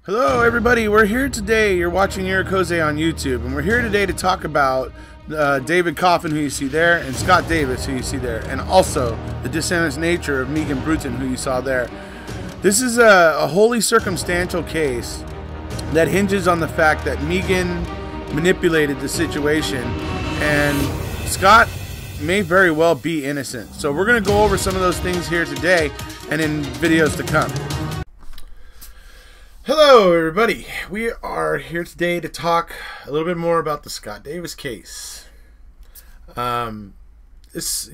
Hello everybody, we're here today, you're watching Interrogation on YouTube, and we're here today to talk about David Coffin, who you see there, and Scott Davis, who you see there, and also the dishonest nature of Meighan Bruton, who you saw there. This is a wholly circumstantial case that hinges on the fact that Meighan manipulated the situation, and Scott may very well be innocent. So we're going to go over some of those things here today and in videos to come. Hello everybody, we are here today to talk a little bit more about the Scott Davis case. This,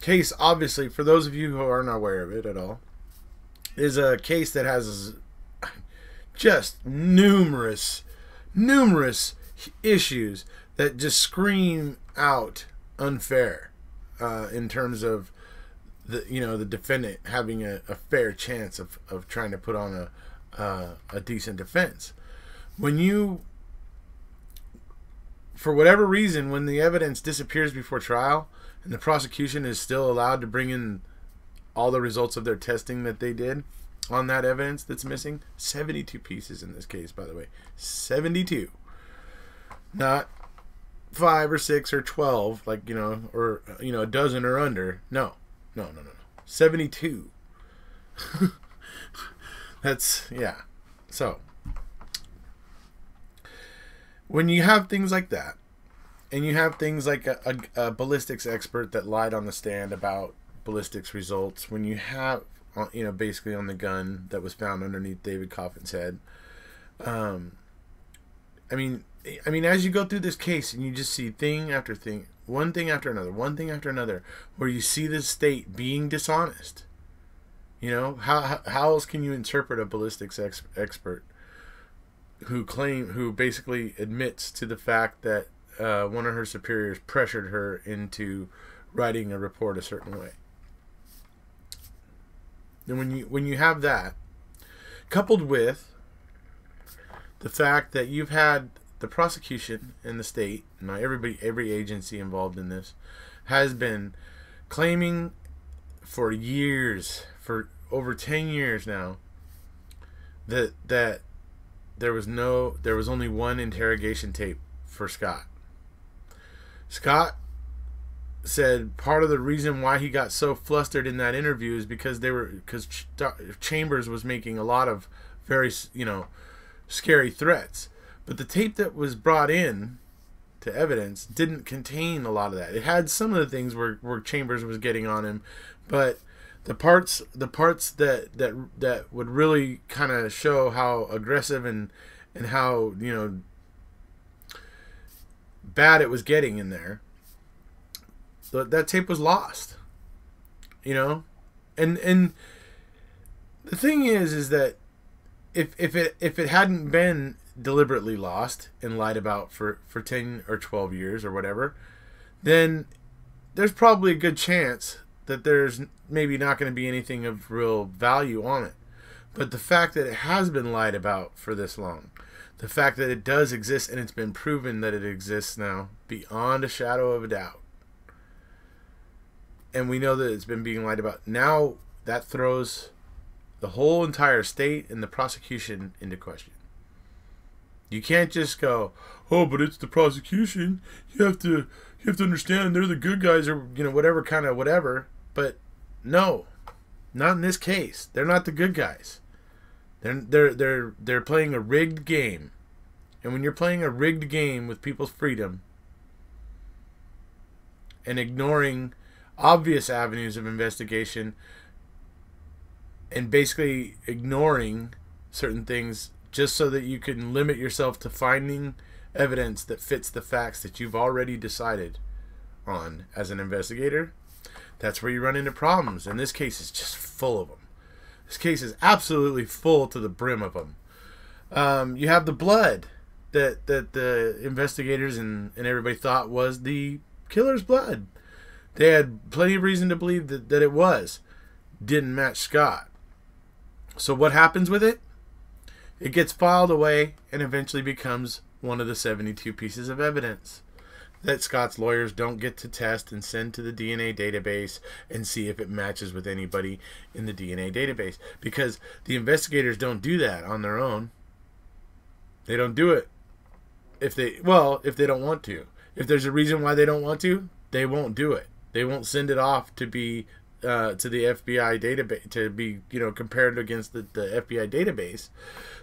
case, obviously, for those of you who aren't aware of it at all, is a case that has just numerous issues that just scream out unfair in terms of the defendant having a fair chance of trying to put on a decent defense. When you, for whatever reason, when the evidence disappears before trial and the prosecution is still allowed to bring in all the results of their testing that they did on that evidence that's missing, 72 pieces in this case, by the way, 72, not 5 or 6 or 12, like, or a dozen or under. No, 72. That's, yeah. So, when you have things like that, and you have things like a ballistics expert that lied on the stand about ballistics results, when you have, basically on the gun that was found underneath David Coffin's head, I mean, as you go through this case and you just see thing after thing, one thing after another, where you see the state being dishonest. How else can you interpret a ballistics expert who basically admits to the fact that one of her superiors pressured her into writing a report a certain way? And when you have that, coupled with the fact that you've had the prosecution and the state, not every agency involved in this, has been claiming for years, for over 10 years now, that there was only one interrogation tape for Scott. Scott said part of the reason why he got so flustered in that interview is because Chambers was making a lot of very scary threats, but the tape that was brought in to evidence didn't contain a lot of that. It had some of the things where Chambers was getting on him, but the parts that would really kind of show how aggressive and how bad it was getting in there, that tape was lost. And the thing is that if it hadn't been deliberately lost and lied about for 10 or 12 years or whatever, then there's probably a good chance that there's maybe not going to be anything of real value on it. But the fact that it has been lied about for this long, the fact that it does exist and it's been proven that it exists now beyond a shadow of a doubt, and we know that it's been being lied about, now that throws the whole entire state and the prosecution into question. You can't just go, oh, but it's the prosecution. You have to understand they're the good guys, or whatever kind of whatever. But no, not in this case. They're not the good guys. They're playing a rigged game. And when you're playing a rigged game with people's freedom and ignoring obvious avenues of investigation and basically ignoring certain things just so that you can limit yourself to finding evidence that fits the facts that you've already decided on as an investigator, that's where you run into problems. And this case is just full of them. This case is absolutely full to the brim of them. You have the blood that the investigators and everybody thought was the killer's blood. They had plenty of reason to believe that it was. Didn't match Scott. So what happens with it? It gets filed away and eventually becomes one of the 72 pieces of evidence that Scott's lawyers don't get to test and send to the DNA database and see if it matches with anybody in the DNA database, because the investigators don't do that on their own. They don't do it if they don't want to. If there's a reason why they don't want to, they won't do it. They won't send it off to be to the FBI database to be, compared against the FBI database.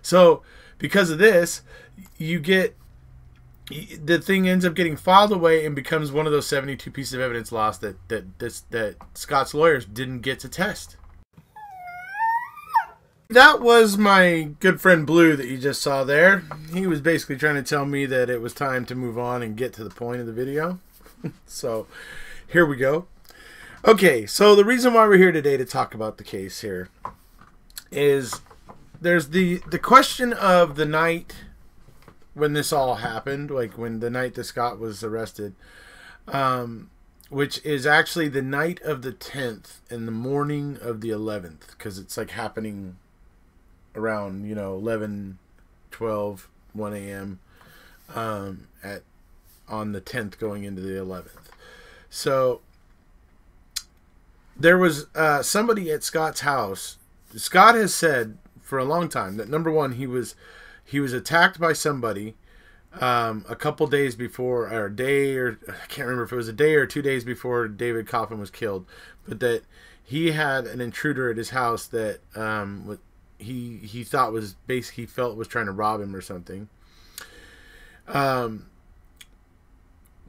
So because of this, the thing ends up getting filed away and becomes one of those 72 pieces of evidence lost that Scott's lawyers didn't get to test. That was my good friend Blue that you just saw there. He was basically trying to tell me that it was time to move on and get to the point of the video. So here we go. Okay, so the reason why we're here today to talk about the case here is there's the question of the night when this all happened, like when the night that Scott was arrested, which is actually the night of the 10th and the morning of the 11th, because it's like happening around 11, 12, 1 a.m. On the 10th going into the 11th. So there was somebody at Scott's house. Scott has said for a long time that, number one, he was attacked by somebody a couple days before, or a day, or I can't remember if it was a day or 2 days before David Coffin was killed, but that he had an intruder at his house that he thought was basically, he felt was trying to rob him or something.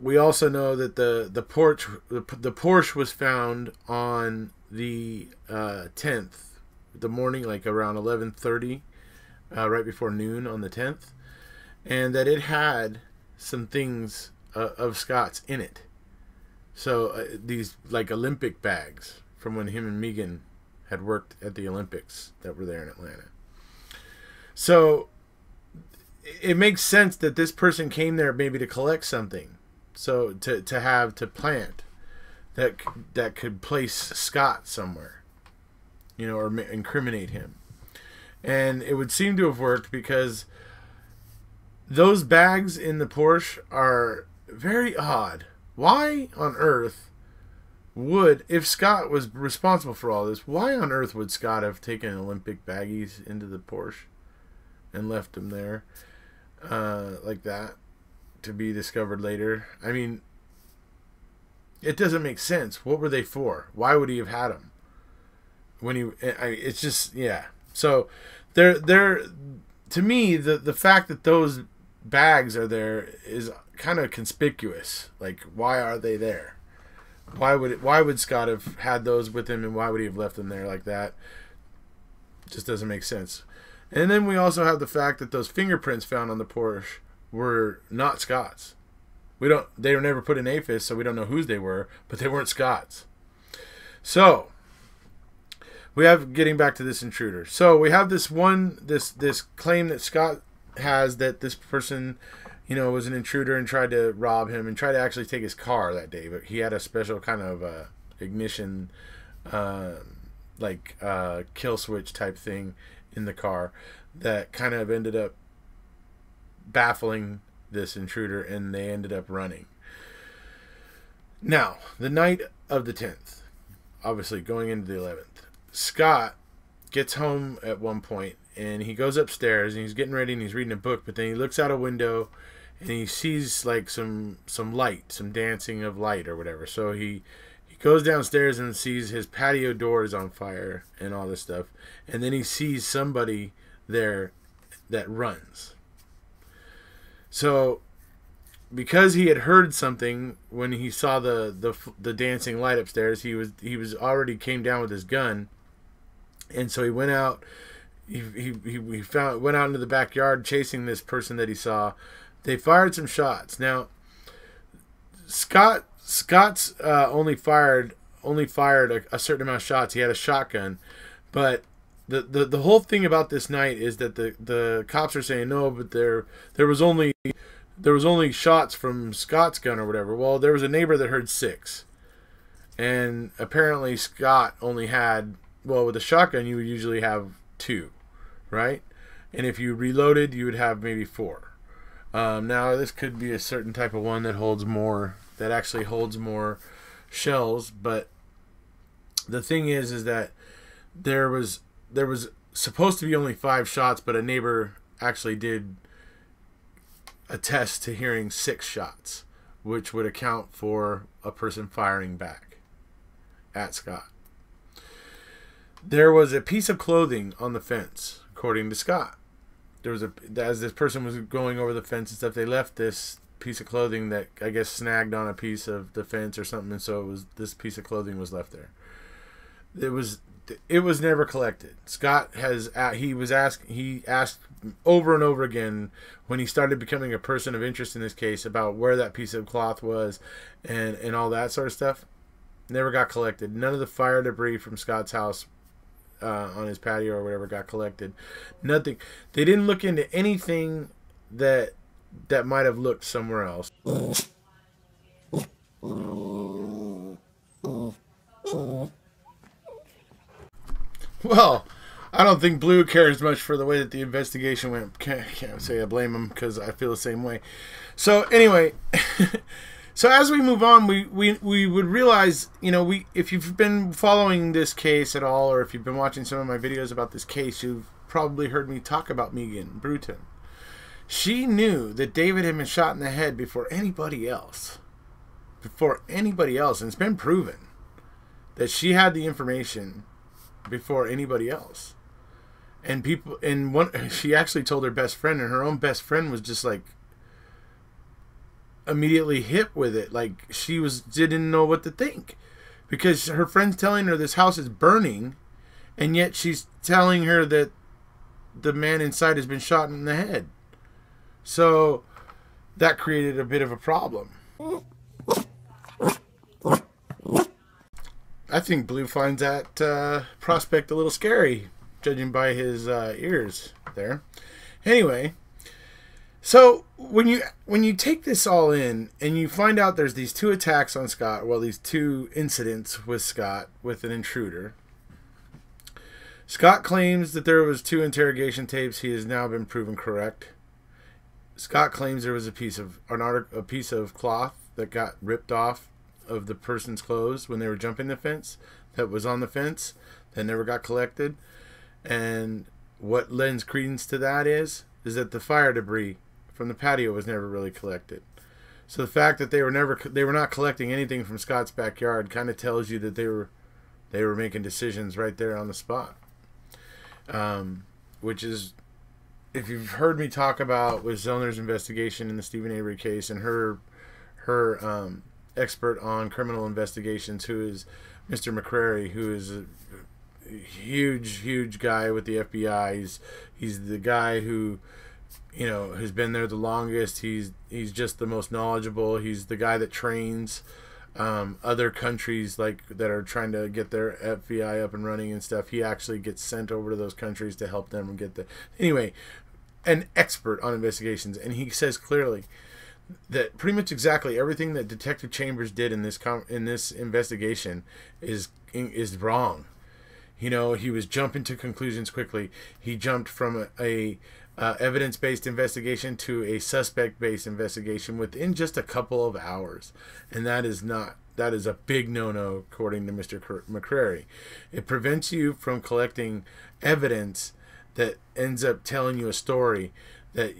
We also know that the Porsche was found on the 10th, the morning, like around 11:30, right before noon on the 10th, and that it had some things of Scott's in it. So these like Olympic bags from when him and Meighan had worked at the Olympics that were there in Atlanta. So it makes sense that this person came there maybe to collect something. So to plant that could place Scott somewhere, or incriminate him. And it would seem to have worked because those bags in the Porsche are very odd. Why on earth would, if Scott was responsible for all this, why on earth would Scott have taken Olympic baggies into the Porsche and left them there like that to be discovered later? I mean, it doesn't make sense. What were they for? Why would he have had them? It's just, yeah. So they're to me, the fact that those bags are there is kind of conspicuous. Like, why are they there? Why would Scott have had those with him, and why would he have left them there like that? Just doesn't make sense. And then we also have the fact that those fingerprints found on the Porsche were not Scott's. They were never put in AFIS, so we don't know whose they were, but they weren't Scott's. So we have, getting back to this intruder. So we have this claim that Scott has that this person, was an intruder and tried to rob him and tried to actually take his car that day, but he had a special kind of ignition, kill switch type thing in the car that kind of ended up baffling this intruder, and they ended up running. Now, the night of the 10th, obviously going into the 11th, Scott gets home at one point, and he goes upstairs, and he's getting ready, and he's reading a book, but then he looks out a window, and he sees like some light, some dancing of light or whatever. So he goes downstairs and sees his patio door is on fire and all this stuff, and then he sees somebody there that runs. So because he had heard something when he saw the dancing light upstairs, he was already came down with his gun, and so he went out. He went out into the backyard chasing this person that he saw. They fired some shots. Now, Scott's only fired a certain amount of shots. He had a shotgun, but the whole thing about this night is that the cops are saying no, but there was only shots from Scott's gun or whatever. Well, there was a neighbor that heard 6, and apparently Scott only had, well, with a shotgun you would usually have 2, right? And if you reloaded, you would have maybe 4. Now this could be a certain type of one that holds more, that actually holds more shells, but the thing is that there was supposed to be only 5 shots, but a neighbor actually did attest to hearing 6 shots, which would account for a person firing back at Scott. There was a piece of clothing on the fence, according to Scott. As this person was going over the fence and stuff, they left this piece of clothing that I guess snagged on a piece of the fence or something, and so this piece of clothing was left there. It was never collected. Scott he asked over and over again when he started becoming a person of interest in this case about where that piece of cloth was and all that sort of stuff. Never got collected. None of the fire debris from Scott's house on his patio or whatever got collected. Nothing. They didn't look into anything that might have looked somewhere else. Well, I don't think Blue cares much for the way that the investigation went. Can't say I blame him, because I feel the same way. So anyway, so as we move on, we would realize, if you've been following this case at all, or if you've been watching some of my videos about this case, you've probably heard me talk about Meighan Bruton. She knew that David had been shot in the head before anybody else. And it's been proven that she had the information before anybody else. And she actually told her best friend, and her own best friend was just like immediately hit with it. Like didn't know what to think, because her friend's telling her this house is burning, and yet she's telling her that the man inside has been shot in the head. So that created a bit of a problem. I think Blue finds that prospect a little scary, judging by his ears there. Anyway, so when you take this all in and you find out there's these 2 attacks on Scott, well, these 2 incidents with Scott with an intruder. Scott claims that there was 2 interrogation tapes. He has now been proven correct. Scott claims there was a piece of cloth that got ripped off of the person's clothes when they were jumping the fence, that was on the fence, that never got collected. And what lends credence to that is that the fire debris from the patio was never really collected. So the fact that they were not collecting anything from Scott's backyard kind of tells you that they were making decisions right there on the spot. Which is, if you've heard me talk about with Zellner's investigation in the Stephen Avery case, and her expert on criminal investigations, who is Mr. McQuarry, who is a huge guy with the FBI. He's the guy who, has been there the longest. He's just the most knowledgeable. He's the guy that trains other countries that are trying to get their FBI up and running and stuff. He actually gets sent over to those countries to help them get an expert on investigations. And he says clearly that pretty much exactly everything that Detective Chambers did in this investigation is wrong. He was jumping to conclusions quickly. He jumped from a evidence-based investigation to a suspect-based investigation within just a couple of hours, and that is a big no-no according to Mr. McQuarry. It prevents you from collecting evidence that ends up telling you a story that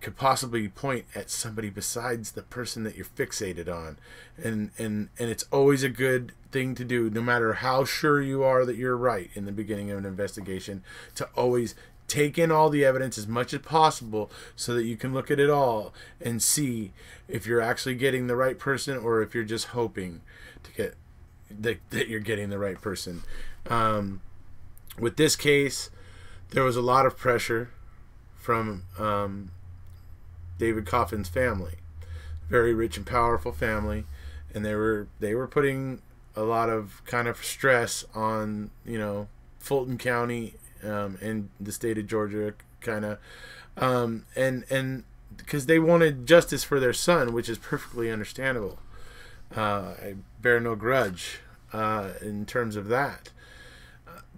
could possibly point at somebody besides the person that you're fixated on, and it's always a good thing to do, no matter how sure you are that you're right in the beginning of an investigation, to always take in all the evidence as much as possible so that you can look at it all and see if you're actually getting the right person, or if you're just hoping to get that you're getting the right person. With this case, there was a lot of pressure from David Coffin's family, very rich and powerful family, and they were putting a lot of kind of stress on Fulton County and the state of Georgia, kind of, and because they wanted justice for their son, which is perfectly understandable. I bear no grudge in terms of that,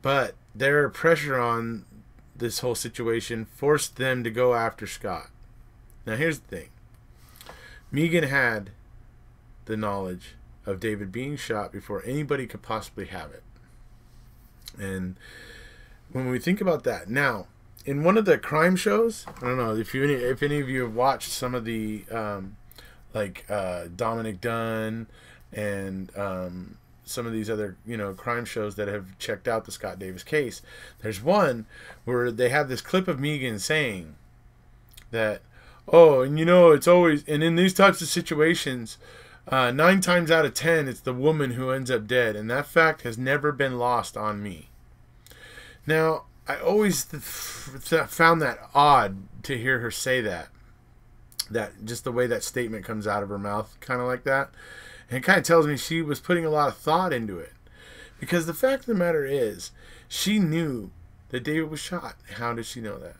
but their pressure on this whole situation forced them to go after Scott. Now here's the thing. Meighan had the knowledge of David being shot before anybody could possibly have it. And when we think about that, now, in one of the crime shows, I don't know if any of you have watched some of the Dominic Dunn and some of these other crime shows that have checked out the Scott Davis case. There's one where they have this clip of Meighan saying that, oh, and it's always, and in these types of situations, 9 times out of 10, it's the woman who ends up dead, and that fact has never been lost on me. Now, I always found that odd to hear her say that just the way that statement comes out of her mouth, kind of like that. And it kind of tells me she was putting a lot of thought into it. Because the fact of the matter is, she knew that David was shot. How did she know that?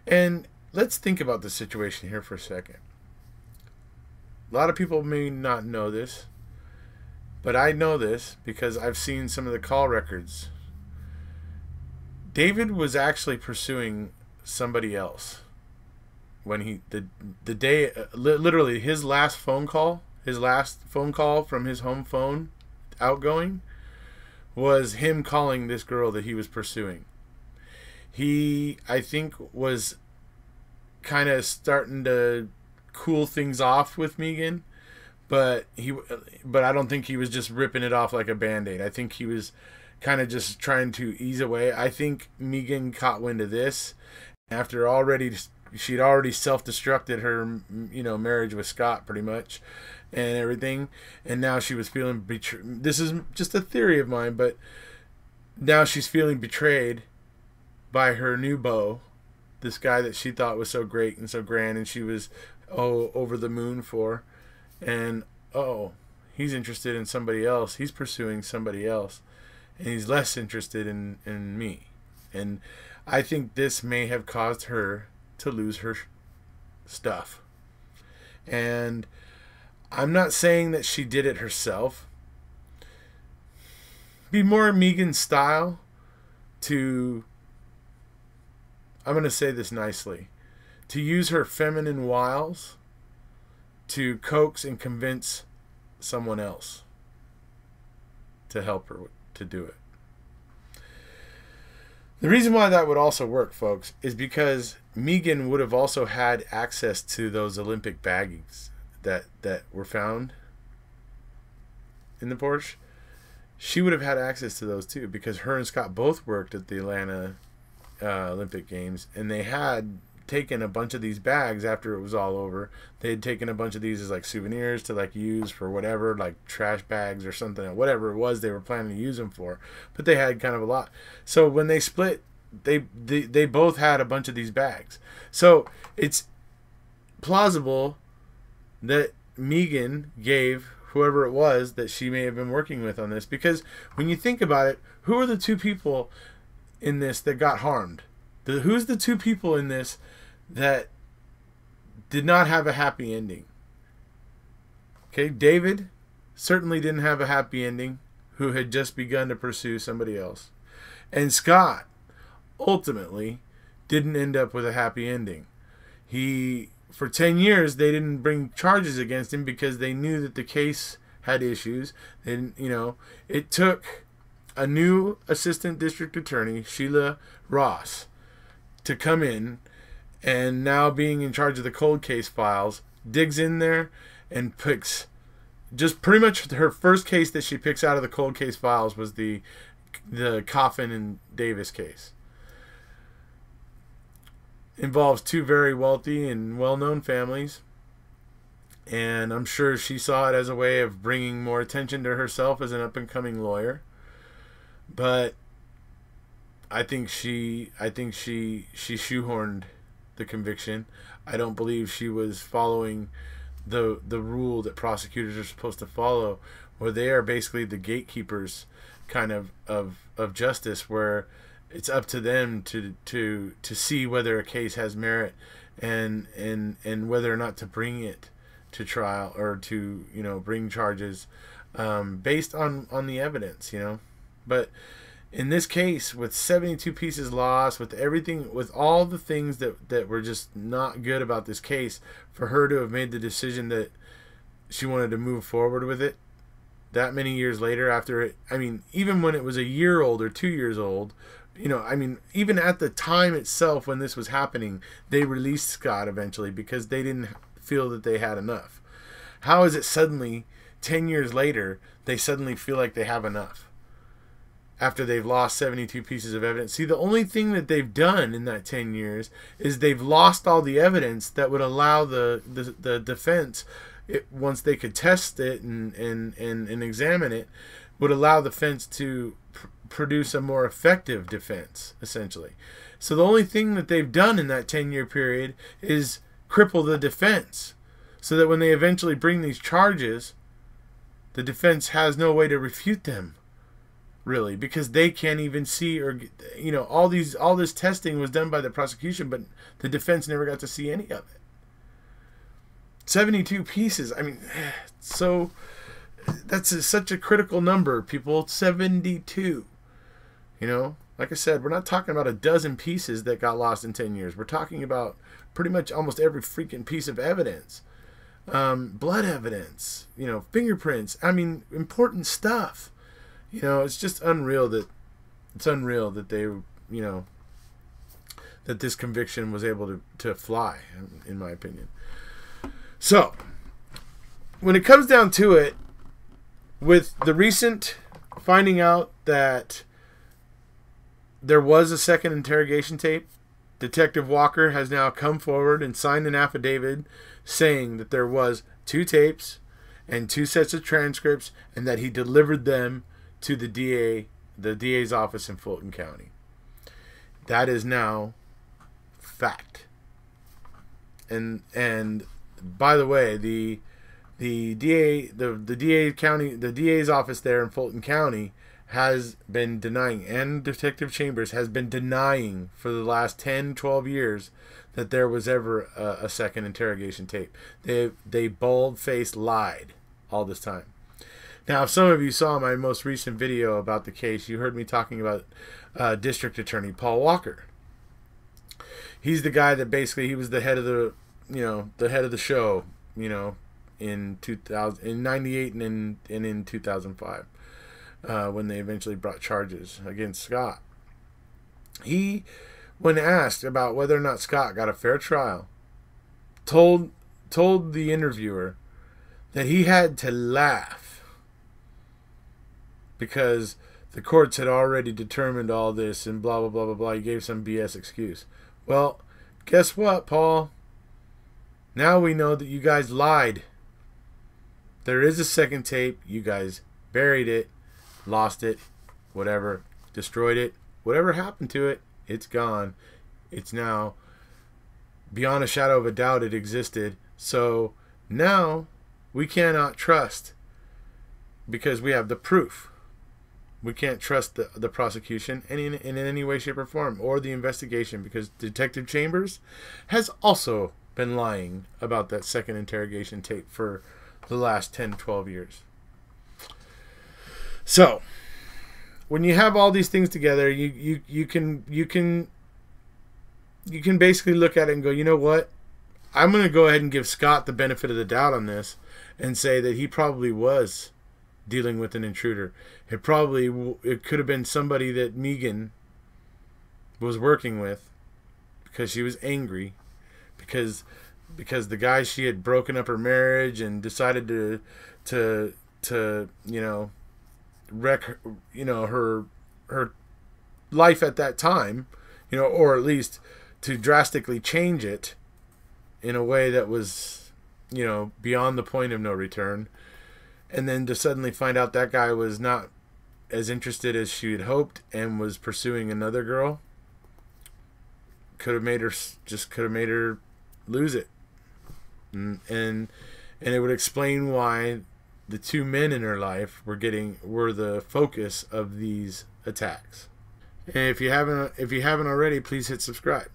And let's think about the situation here for a second. A lot of people may not know this, but I know this because I've seen some of the call records. David was actually pursuing somebody else when the day, literally his last phone call from his home phone, outgoing, was him calling this girl that he was pursuing. He, I think, was kind of starting to cool things off with Meighan, but I don't think he was just ripping it off like a Band-Aid. I think he was kind of just trying to ease away. I think Meighan caught wind of this after she'd already self-destructed her marriage with Scott pretty much and everything, and now she was feeling betrayed. This is just a theory of mine, but now she's feeling betrayed by her new beau, this guy that she thought was so great and so grand and she was over the moon for, and he's interested in somebody else. He's pursuing somebody else, and he's less interested in me. And I think this may have caused her to lose her stuff. And I'm not saying that she did it herself. Be more Meighan's style to, I'm going to say this nicely, to use her feminine wiles to coax and convince someone else to help her to do it. The reason why that would also work, folks, is because Meighan would have also had access to those Olympic baggies that were found in the Porsche. She would have had access to those too, because her and Scott both worked at the Atlanta Olympic Games, and they had taken a bunch of these bags after it was all over. They had taken a bunch of these as like souvenirs to like use for whatever, like trash bags or something, whatever it was they were planning to use them for. But they had kind of a lot. So when they split, they both had a bunch of these bags. So it's plausible that Meighan gave whoever it was that she may have been working with on this, because when you think about it, who are the two people in this that got harmed? Who's the two people in this that did not have a happy ending? Okay, David certainly didn't have a happy ending, who had just begun to pursue somebody else. And Scott ultimately didn't end up with a happy ending. For 10 years, they didn't bring charges against him because they knew that the case had issues. And, it took a new assistant district attorney, Sheila Ross, to come in, and now being in charge of the cold case files, digs in there and picks, just pretty much her first case that she picks out of the cold case files was the Coffin and Davis case. Involves two very wealthy and well-known families, and I'm sure she saw it as a way of bringing more attention to herself as an up-and-coming lawyer. But I think she shoehorned the conviction. I don't believe she was following the rule that prosecutors are supposed to follow, where they are basically the gatekeepers kind of justice, where it's up to them to see whether a case has merit and whether or not to bring it to trial, or to bring charges based on the evidence. But in this case, with 72 pieces lost, with everything, with all the things that were just not good about this case, for her to have made the decision that she wanted to move forward with it that many years later, after it, I mean, even when it was a year old or 2 years old, you know, I mean, even at the time itself when this was happening, they released Scott eventually because they didn't feel that they had enough. How is it suddenly, 10 years later, they suddenly feel like they have enough after they've lost 72 pieces of evidence? See, the only thing that they've done in that 10 years is they've lost all the evidence that would allow the defense, once they could test it and examine it, would allow the defense to produce a more effective defense, essentially. So the only thing that they've done in that 10-year period is cripple the defense, so that when they eventually bring these charges, the defense has no way to refute them, really, because they can't even see, or, you know, all this testing was done by the prosecution, but the defense never got to see any of it. 72 pieces. I mean, so that's such a critical number, people. 72. You know, like I said, we're not talking about a dozen pieces that got lost in 10 years. We're talking about pretty much almost every freaking piece of evidence. Blood evidence, you know, fingerprints. I mean, important stuff. You know, it's just unreal that they, you know, that this conviction was able to fly, in my opinion. So, when it comes down to it, with the recent finding out that there was a second interrogation tape, Detective Walker has now come forward and signed an affidavit saying that there was 2 tapes and 2 sets of transcripts, and that he delivered them to the DA's office in Fulton County. That is now fact. And by the way, the DA's office there in Fulton County has been denying, and Detective Chambers has been denying for the last 10, 12 years that there was ever a second interrogation tape. They bold-faced lied all this time. Now, if some of you saw my most recent video about the case, you heard me talking about District Attorney Paul Walker. He's the guy that basically, he was the head of the, you know, the head of the show, you know, in 98 and in 2005, when they eventually brought charges against Scott. He, when asked about whether or not Scott got a fair trial, told the interviewer that he had to laugh because the courts had already determined all this and blah, blah, blah, blah, blah. He gave some BS excuse. Well, guess what, Paul? Now we know that you guys lied. There is a second tape. You guys buried it, lost it, whatever, destroyed it. Whatever happened to it, it's gone. It's now, beyond a shadow of a doubt, it existed. So now we cannot trust, because we have the proof. We can't trust the prosecution in any way, shape, or form, or the investigation, because Detective Chambers has also been lying about that second interrogation tape for the last 10, 12 years. So, when you have all these things together, you can basically look at it and go, you know what? I'm going to go ahead and give Scott the benefit of the doubt on this and say that he probably was dealing with an intruder. It could have been somebody that Meighan was working with because she was angry because the guy, she had broken up her marriage and decided to you know, wreck her, you know, her life at that time, you know, or at least to drastically change it in a way that was, you know, beyond the point of no return. And then to suddenly find out that guy was not as interested as she had hoped and was pursuing another girl, could have made her lose it. And it would explain why the 2 men in her life were the focus of these attacks. And if you haven't already, please hit subscribe.